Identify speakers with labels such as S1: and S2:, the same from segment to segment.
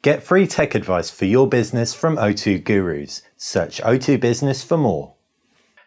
S1: Get free tech advice for your business from O2 Gurus. Search O2 Business for more.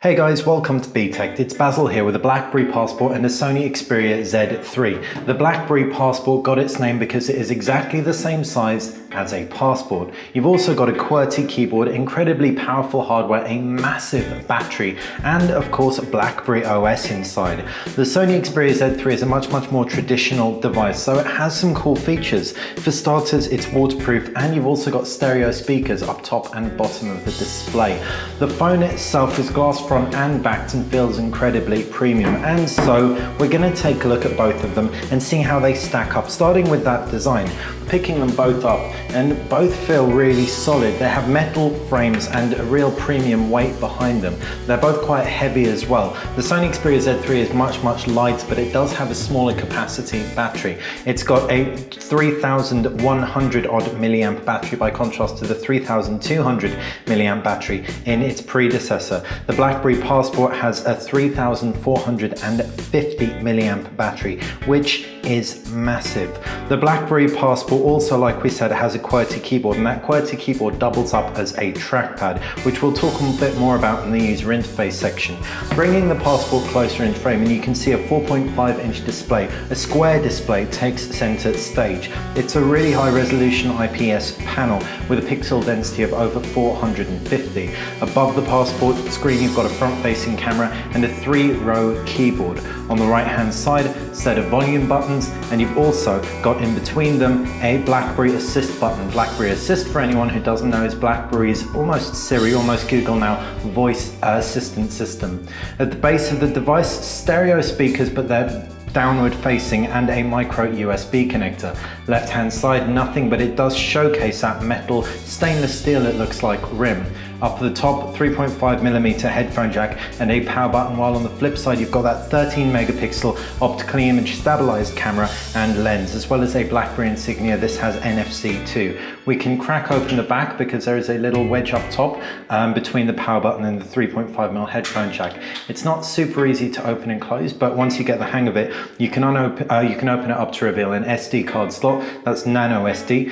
S1: Hey guys, welcome to BTech. It's Basil here with a BlackBerry Passport and a Sony Xperia Z3. The BlackBerry Passport got its name because it is exactly the same size as a passport. You've also got a QWERTY keyboard, incredibly powerful hardware, a massive battery, and of course BlackBerry OS inside. The Sony Xperia Z3 is a much more traditional device, so it has some cool features. For starters, it's waterproof, and you've also got stereo speakers up top and bottom of the display. The phone itself is glass front and backed and feels incredibly premium, and so we're going to take a look at both of them and see how they stack up, starting with that design. Picking them both up, and both feel really solid. They have metal frames and a real premium weight behind them. They're both quite heavy as well. The Sony Xperia Z3 is much lighter, but it does have a smaller capacity battery. It's got a 3100 odd milliamp battery by contrast to the 3200 milliamp battery in its predecessor. The BlackBerry Passport has a 3450 milliamp battery, which is massive. The BlackBerry Passport also, like we said, has a QWERTY keyboard, and that QWERTY keyboard doubles up as a trackpad, which we'll talk a bit more about in the user interface section. Bringing the Passport closer in frame, and you can see a 4.5-inch display. A square display takes center stage. It's a really high resolution IPS panel with a pixel density of over 450. Above the Passport screen, you've got a front-facing camera and a 3-row keyboard. On the right-hand side, set of volume buttons, and you've also got in between them a BlackBerry Assist button. BlackBerry Assist, for anyone who doesn't know, is BlackBerry's almost Siri, almost Google now, voice assistant system. At the base of the device, stereo speakers, but they're downward facing, and a micro USB connector. Left hand side, nothing, but it does showcase that metal stainless steel, it looks like, rim. Up at the top, 3.5mm headphone jack and a power button, while on the flip side you've got that 13 megapixel optically image stabilized camera and lens, as well as a BlackBerry insignia. This has NFC too. We can crack open the back because there is a little wedge up top between the power button and the 3.5mm headphone jack. It's not super easy to open and close, but once you get the hang of it, you can open it up to reveal an SD card slot. That's micro SD,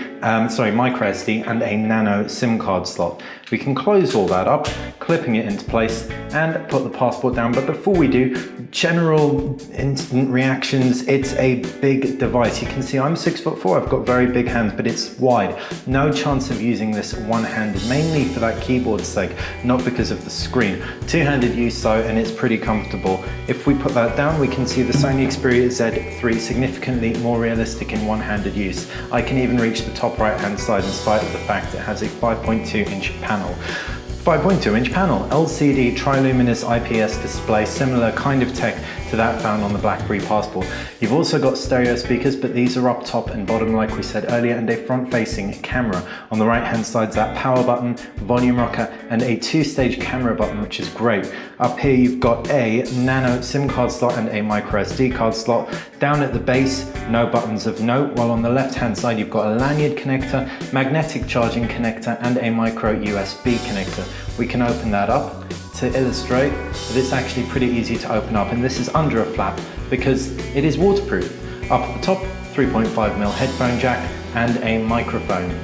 S1: and a nano SIM card slot. We can close all that up, clipping it into place, and put the Passport down. But before we do, general instant reactions. It's a big device. You can see I'm 6'4", I've got very big hands, but it's wide. No chance of using this one-handed, mainly for that keyboard's sake, not because of the screen. Two-handed use though, and it's pretty comfortable. If we put that down, we can see the Sony Xperia Z3 significantly more realistic in one-handed use. I can even reach the top right-hand side in spite of the fact it has a 5.2-inch panel. 5.2-inch panel, LCD triluminous IPS display, similar kind of tech to that found on the BlackBerry Passport. You've also got stereo speakers, but these are up top and bottom like we said earlier, and a front-facing camera. On the right-hand side is that power button, volume rocker, and a 2-stage camera button, which is great. Up here you've got a nano SIM card slot and a micro SD card slot. Down at the base, no buttons of note, while on the left-hand side you've got a lanyard connector, magnetic charging connector, and a micro USB connector. We can open that up to illustrate that it's actually pretty easy to open up, and this is under a flap because it is waterproof. Up at the top, 3.5mm headphone jack and a microphone.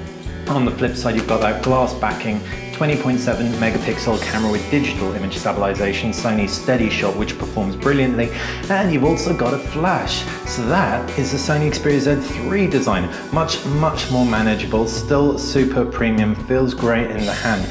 S1: On the flip side, you've got that glass backing, 20.7 megapixel camera with digital image stabilization, Sony Steady Shot, which performs brilliantly, and you've also got a flash. So that is the Sony Xperia Z3 design. Much more manageable, still super premium, feels great in the hand.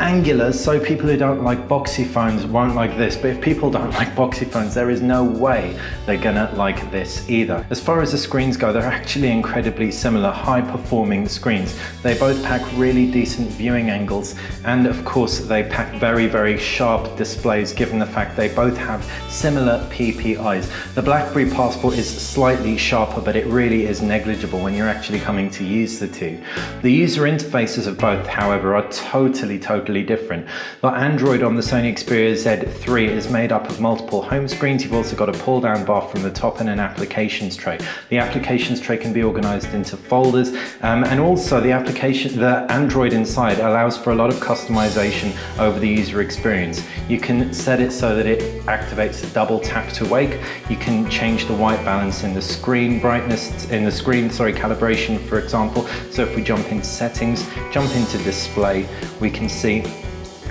S1: Angular, so people who don't like boxy phones won't like this, but if people don't like boxy phones, there is no way they're gonna like this either. As far as the screens go, they're actually incredibly similar, high-performing screens. They both pack really decent viewing angles, and of course they pack very sharp displays, given the fact they both have similar PPIs. The BlackBerry Passport is slightly sharper, but it really is negligible when you're actually coming to use the two. The user interfaces of both, however, are totally different. The Android on the Sony Xperia Z3 is made up of multiple home screens. You've also got a pull-down bar from the top and an applications tray. The applications tray can be organized into folders, and also the Android inside allows for a lot of customization over the user experience. You can set it so that it activates the double tap to wake. You can change the white balance in the screen brightness, calibration, for example. So if we jump into settings, jump into display, we can see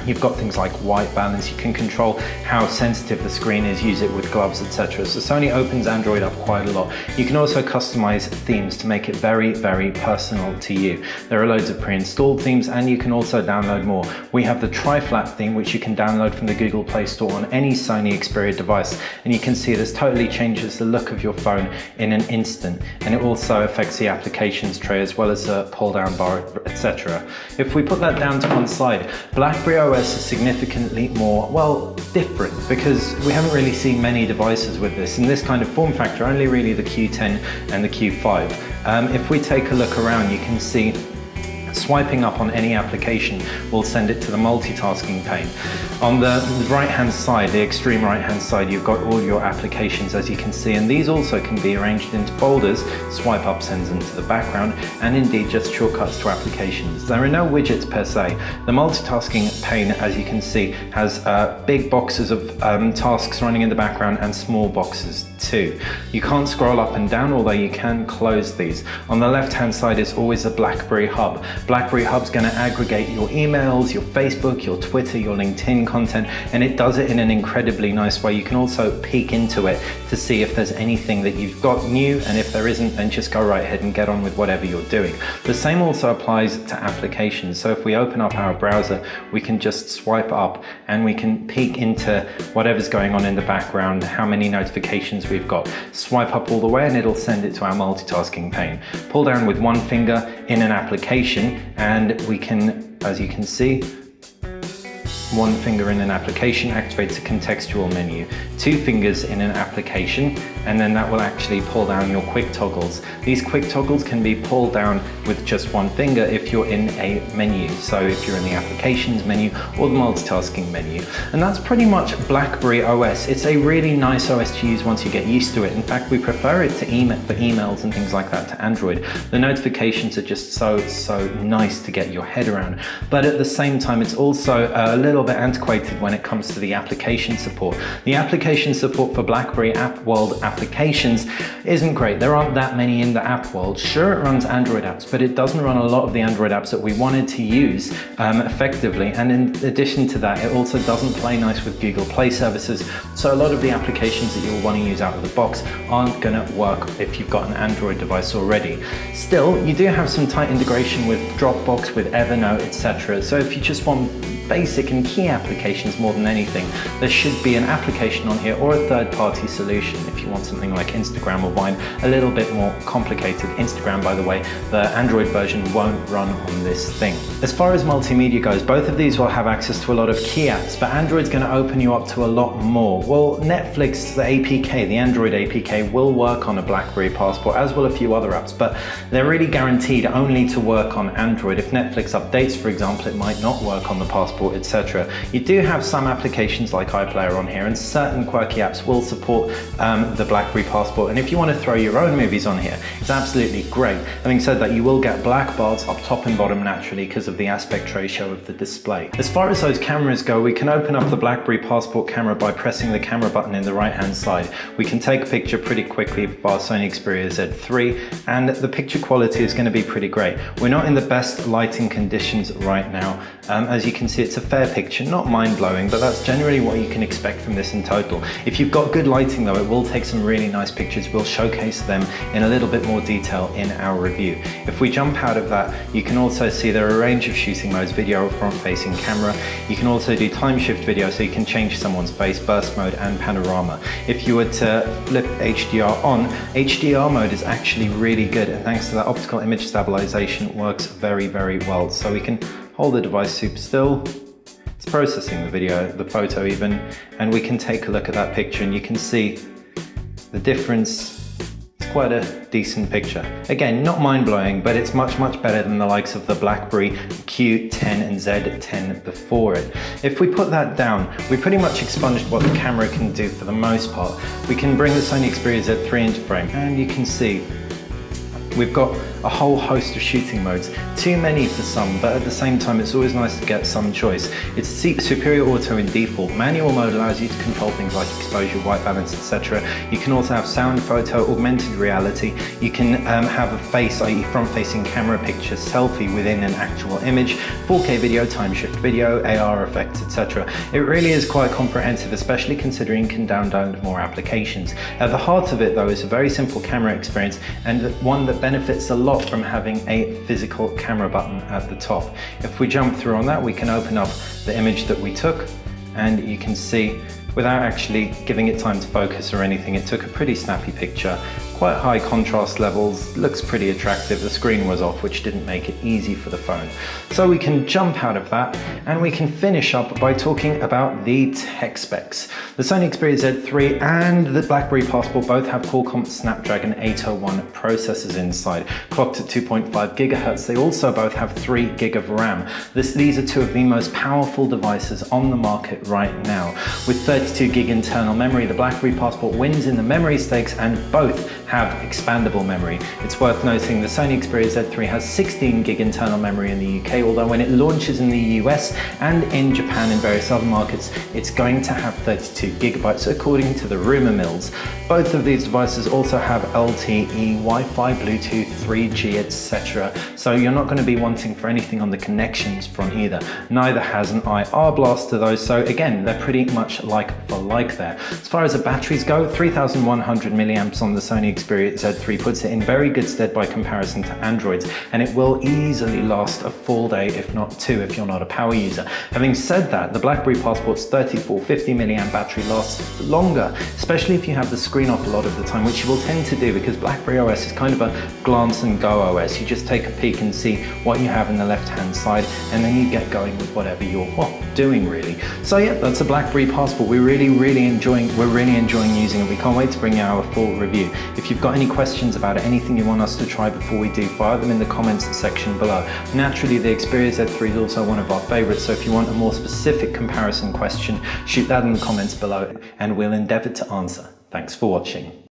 S1: you've got things like white balance. You can control how sensitive the screen is, use it with gloves, etc. So Sony opens Android up quite a lot. You can also customize themes to make it very, very personal to you. There are loads of pre-installed themes, and you can also download more. We have the tri-flat theme, which you can download from the Google Play Store on any Sony Xperia device. And you can see this totally changes the look of your phone in an instant. And it also affects the applications tray as well as the pull down bar, etc. If we put that down to one side, BlackBerry OS is significantly more, well, different, because we haven't really seen many devices with this in this kind of form factor, only really the Q10 and the Q5. If we take a look around, you can see swiping up on any application will send it to the multitasking pane. On the right hand side, the extreme right hand side, you've got all your applications, as you can see, and these also can be arranged into folders. Swipe up sends them to the background, and indeed just shortcuts to applications. There are no widgets per se. The multitasking pane, as you can see, has big boxes of tasks running in the background and small boxes too. You can't scroll up and down, although you can close these. On the left hand side is always a BlackBerry Hub. BlackBerry Hub's going to aggregate your emails, your Facebook, your Twitter, your LinkedIn content, and it does it in an incredibly nice way. You can also peek into it to see if there's anything that you've got new, and if there isn't, then just go right ahead and get on with whatever you're doing. The same also applies to applications. So if we open up our browser, we can just swipe up and we can peek into whatever's going on in the background, how many notifications we've got. Swipe up all the way and it'll send it to our multitasking pane. Pull down with one finger in an application, and we can, as you can see, one finger in an application activates a contextual menu. Two fingers in an application, and then that will actually pull down your quick toggles. These quick toggles can be pulled down with just one finger if you're in a menu. So if you're in the applications menu or the multitasking menu. And that's pretty much BlackBerry OS. It's a really nice OS to use once you get used to it. In fact, we prefer it to for emails and things like that to Android. The notifications are just so nice to get your head around. But at the same time, it's also a little bit antiquated when it comes to the application support. The application support for BlackBerry App World applications isn't great. There aren't that many in the app world. Sure, it runs Android apps, but it doesn't run a lot of the Android apps that we wanted to use effectively. And in addition to that, it also doesn't play nice with Google Play services. So a lot of the applications that you'll want to use out of the box aren't going to work if you've got an Android device already. Still, you do have some tight integration with Dropbox, with Evernote, etc. So if you just want basic and key applications more than anything, there should be an application on here or a third-party solution. If you want something like Instagram or Vine, a little bit more complicated. Instagram, by the way, the Android version won't run on this thing. As far as multimedia goes, both of these will have access to a lot of key apps, but Android's going to open you up to a lot more. Well, Netflix, the APK, the Android APK, will work on a BlackBerry Passport, as will a few other apps, but they're really guaranteed only to work on Android. If Netflix updates, for example, it might not work on the Passport, etc. You do have some applications like iPlayer on here, and certain quirky apps will support the BlackBerry Passport, and if you want to throw your own movies on here, it's absolutely great. Having said that, you will get black bars up top and bottom naturally because of the aspect ratio of the display. As far as those cameras go, we can open up the BlackBerry Passport camera by pressing the camera button in the right hand side. We can take a picture pretty quickly of our Sony Xperia Z3, and the picture quality is going to be pretty great. We're not in the best lighting conditions right now. As you can see, it's a fair picture, not mind-blowing, but that's generally what you can expect from this in total. If you've got good lighting though, it will take some really nice pictures. We'll showcase them in a little bit more detail in our review. If we jump out of that, you can also see there are a range of shooting modes: video, front-facing camera. You can also do time shift video, so you can change someone's face, burst mode, and panorama. If you were to flip HDR on, HDR mode is actually really good, and thanks to that optical image stabilization, it works very, very well. So we can hold the device super still. It's processing the video, the photo even, and we can take a look at that picture and you can see the difference. It's quite a decent picture. Again, not mind-blowing, but it's much, much better than the likes of the BlackBerry Q10 and Z10 before it. If we put that down, we pretty much expunged what the camera can do for the most part. We can bring the Sony Xperia Z3 into frame, and you can see We've got a whole host of shooting modes, too many for some, but at the same time it's always nice to get some choice. It's superior auto in default. Manual mode allows you to control things like exposure, white balance, etc. You can also have sound, photo, augmented reality. You can have a face, i.e. front-facing camera picture, selfie within an actual image, 4K video, time shift video, AR effects, etc. It really is quite comprehensive, especially considering you can download more applications. At the heart of it though is a very simple camera experience, and one that benefits a lot from having a physical camera button at the top. If we jump through on that, we can open up the image that we took, and you can see, without actually giving it time to focus or anything, it took a pretty snappy picture. Quite high contrast levels, looks pretty attractive. The screen was off, which didn't make it easy for the phone. So we can jump out of that and we can finish up by talking about the tech specs. The Sony Xperia Z3 and the BlackBerry Passport both have Qualcomm Snapdragon 801 processors inside, clocked at 2.5 gigahertz. They also both have 3 gig of RAM. These are two of the most powerful devices on the market right now. With 32 gig internal memory, the BlackBerry Passport wins in the memory stakes, and both have expandable memory. It's worth noting the Sony Xperia Z3 has 16 gig internal memory in the UK, although when it launches in the US and in Japan and various other markets, it's going to have 32 gigabytes according to the rumor mills. Both of these devices also have LTE, Wi-Fi, Bluetooth, 3G, etc. So you're not going to be wanting for anything on the connections front either. Neither has an IR blaster though, so again, they're pretty much like for like there. As far as the batteries go, 3100 milliamps on the Sony Xperia Z3 puts it in very good stead by comparison to Androids, and it will easily last a full day, if not two, if you're not a power user. Having said that, the BlackBerry Passport's 3450 milliamp battery lasts longer, especially if you have the screen off a lot of the time, which you will tend to do because BlackBerry OS is kind of a glance and go OS. You just take a peek and see what you have in the left-hand side, and then you get going with whatever you're doing really. So yeah, that's a BlackBerry Passport. We're really enjoying using it. We can't wait to bring you our full review. If you've got any questions about it, anything you want us to try before we do, fire them in the comments section below. Naturally, the Xperia Z3 is also one of our favorites, so if you want a more specific comparison question, shoot that in the comments below and we'll endeavor to answer. Thanks for watching.